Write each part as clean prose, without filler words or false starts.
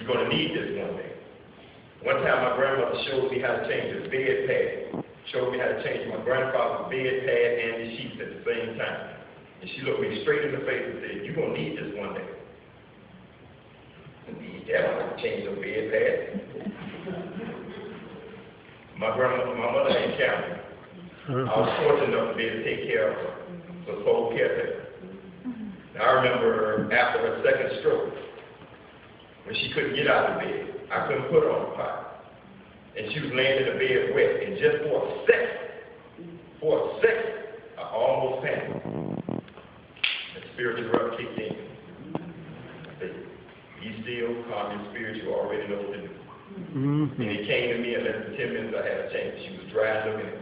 You're going to need this one day. One time my grandmother showed me how to change a bed pad. Showed me how to change my grandfather's bed pad and the sheets at the same time. And she looked me straight in the face and said, you're going to need this one day. Yeah, I don't change no bed pad. My mother ain't counting. I was fortunate enough to be able to take care of her. So sole caretaker. Now, I remember after her second stroke, when she couldn't get out of bed, I couldn't put her on the pot. And she was laying in the bed wet, and just for a second, I almost panicked. The spiritual rub kicked in. I said, be still, calm your spirit, you already know what to do. And it came to me in less than 10 minutes, I had a change. She was dry looking at me.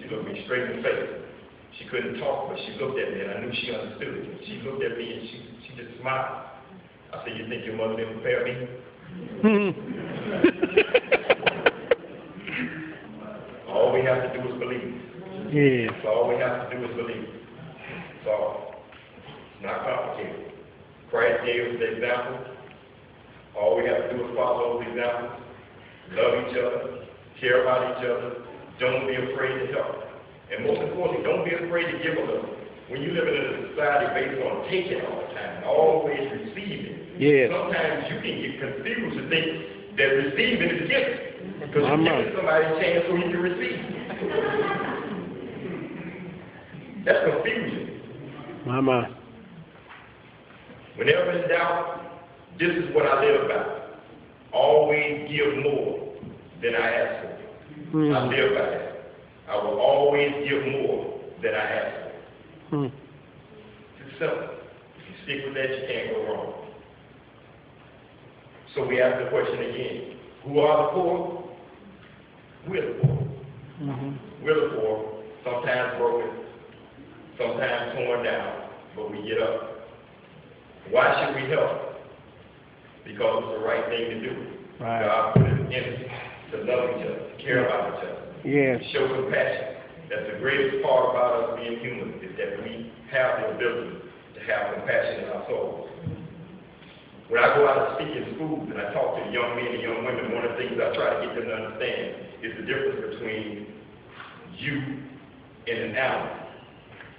She looked me straight in the face. She couldn't talk, but she looked at me, and I knew she understood it. She looked at me, and she just smiled. I said, you think your mother didn't prepare me? All we have to do is believe. Yeah. That's all we have to do is believe. That's all. It's not complicated. Christ gave us the example. All we have to do is follow those examples. Love each other. Care about each other. Don't be afraid to help. And most importantly, don't be afraid to give a little. When you live in a society based on taking all the time, always receiving, sometimes you can get confused to think that receiving is giving. Because you're giving somebody a chance so he can receive. That's confusion. Mama. Whenever in doubt, this is what I live by. Always give more than I ask for. I live by that. I will always give more than I ask for. It's simple. If you stick with that, you can't go wrong. So we ask the question again. Who are the poor? We're the poor. We're the poor, sometimes broken, sometimes torn down, but we get up. Why should we help? Because it's the right thing to do. God put it in us to love each other, to care about each other, to show compassion. That's the greatest part about us being human, is that we have the ability to have compassion in our souls. When I go out and speak in schools and I talk to young men and young women, one of the things I try to get them to understand is the difference between you and an animal.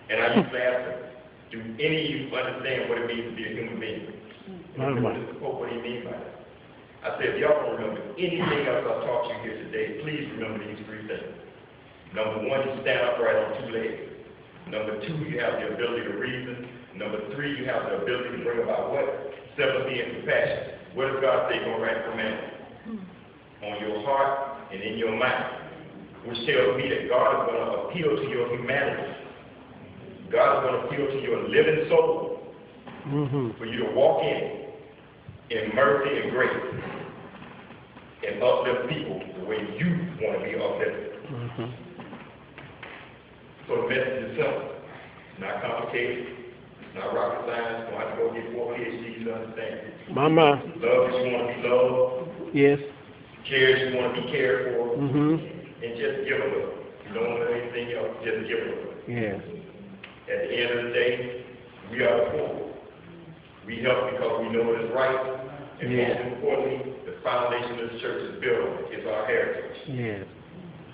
And I used to ask them, do any of you understand what it means to be a human being? And what do you mean by that? I said, if y'all don't remember anything else I've taught you here today, please remember these three things. Number one, you stand upright on two legs. Number two, you have the ability to reason. Number three, you have the ability to bring about what? Sympathy and compassion. What does God say going right commandment? On your heart and in your mind. Which tells me that God is going to appeal to your humanity. God is going to appeal to your living soul. For you to walk in mercy and grace. And uplift people the way you want to be uplifted. So the message is simple. It's not complicated. It's not rocket science. You don't have to go get 4 PhDs to understand it. Mama. Love as you want to be loved. Yes. Care as you want to be cared for. And just give a little. You don't want anything else, just give a little. Yes. At the end of the day, we are the poor. We help because we know it is right. And most importantly, the foundation of the church is built on it. It's our heritage. Yes.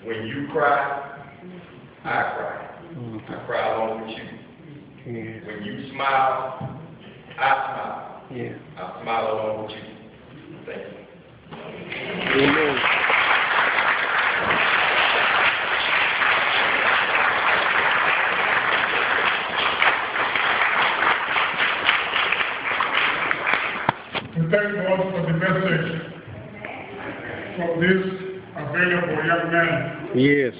When you cry, I cry. I cry along with you. Yes. When you smile, I smile. Yes. I smile along with you. Thank you. Amen. We thank God for the message from this available young man. Yes.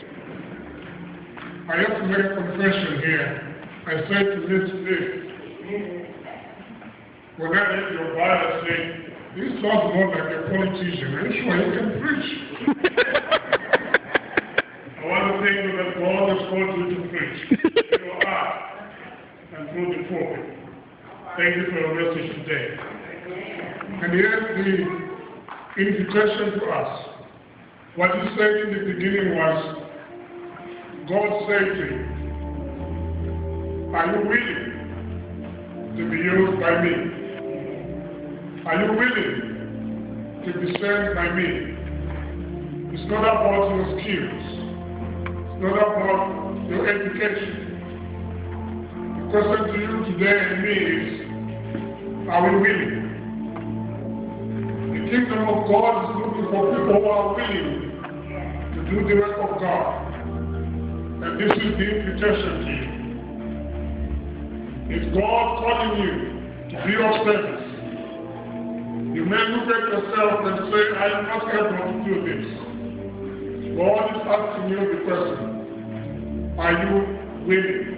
I have to make a confession here. I said to this, when I read your Bible, I said, this sounds more like a politician. Are you sure you can preach? I want to thank you that God has called you to preach through your heart and through the pulpit. Thank you for your message today. And here's the invitation to us. What you said in the beginning was, God said to you, are you willing to be used by me? Are you willing to discern by me. It's not about your skills. It's not about your education. The question to you today and me is, are we willing? The kingdom of God is looking for people who are willing to do the work of God. And this is the invitation to you. Is God calling you to be of service? You may look at yourself and say, I am not able to do this. God is asking you the question, are you willing?